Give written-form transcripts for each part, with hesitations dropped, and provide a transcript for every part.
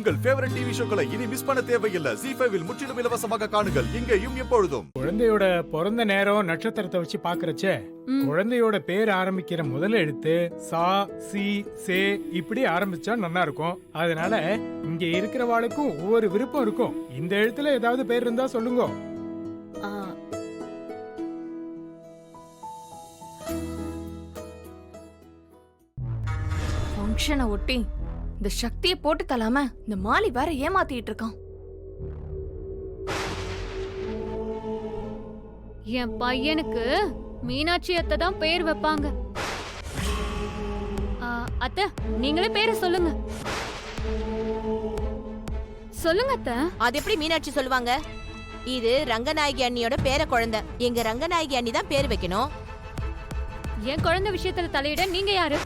உங்கள் favourite TV ஷோக்களை இனி miss பண்ண தேவையில்லை. ZEE5 இல் முற்றிலும் இலவசமாக காணுங்கள், இங்கேயும் எப்பொழுதும். குழந்தையோட பிறந்த நேரம் நட்சத்திரத்தை வச்சு பாக்குறச்சே குழந்தையோட பேர் ஆரம்பிக்கிற முதல் எழுத்து சா சி சே இப்படி ஆரம்பிச்சா நல்லா இருக்கும். அதனால இங்க இருக்கிறவாளுக்கும் ஒவ்வொரு விருப்பம் இருக்கும். இந்த எழுத்துல ஏதாவது பேர் இருந்தா சொல்லுங்க. ஃபங்க்ஷனை ஒட்டி இந்த சக்தியை போட்டு தலாம இந்த மாலி வேற ஏமாத்திட்டு இருக்கான். என் பையனுக்கு மீனாட்சி அத்தை தான் பேர் வைப்பாங்க. அத்தை, நீங்களே பேரை சொல்லுங்க. சொல்லுங்க அத்தை. அது எப்படி மீனாட்சி சொல்லுவாங்க? இது ரங்கநாயகி அண்ணியோட பேர குழந்தை. எங்க ரங்கநாயகி அண்ணி தான் பேர் வைக்கணும். என் குழந்தை விஷயத்துல தலையிட நீங்க யாரு?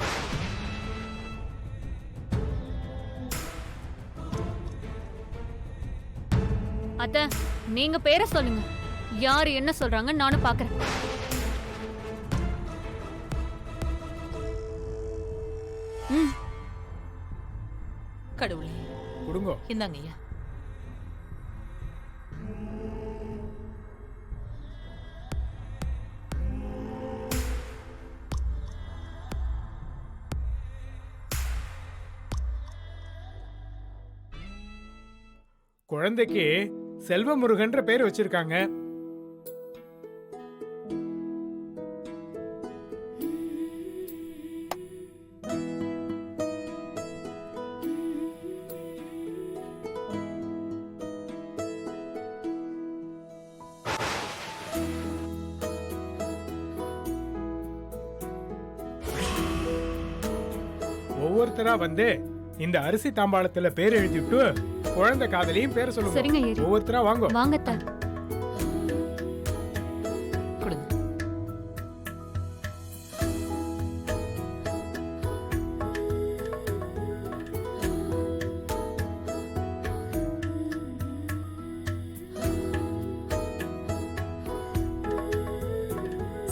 அத்தை, நீங்க பேரை சொல்லுங்க. யாரு என்ன சொல்றாங்க நானும் பாக்குறேன். கடவுளே கொடுங்க. இந்தாங்க ஐயா. குழந்தைக்கு செல்வமுருகன்ற பேர் வச்சிருக்காங்க. ஒவ்வொருத்தரா வந்து இந்த அரிசி தாம்பாளத்துல பேர் எழுதிட்டு குழந்தை காதலையும் பேர் சொல்லுங்க. சரிங்க ஐயர். ஒவ்வொருத்தரா வாங்க. வாங்க அத்தை. கொடுங்க.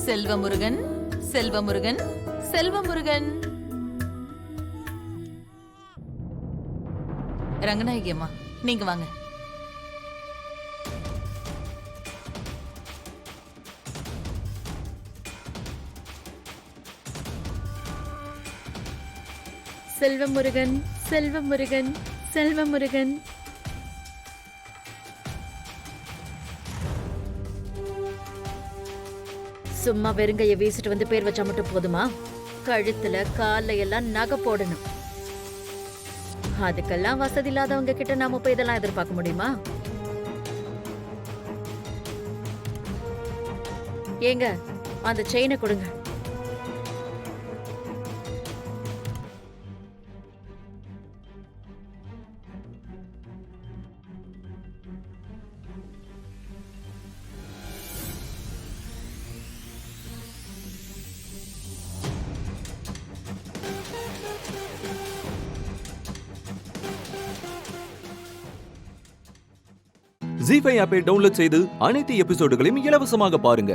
செல்வமுருகன், செல்வமுருகன், செல்வமுருகன். ரங்கநாயகி அம்மா, நீங்க வாங்க. செல்வமுருகன், செல்வமுருகன், செல்வமுருகன். சும்மா வெறுங்கைய வீசிட்டு வந்து பேர் வச்சா மட்டும் போதுமா? கழுத்துல கால்ல எல்லாம் நகை போடணும். அதுக்கெல்லாம் வசதி இல்லாதவங்க கிட்ட நாம போய் இதெல்லாம் எதிர்பார்க்க முடியுமா? ஏங்க, அந்த செயினை கொடுங்க. ZEE5 ஆப்பை டவுன்லோட் செய்து அனைத்து எபிசோடுகளையும் இலவசமாக பாருங்க.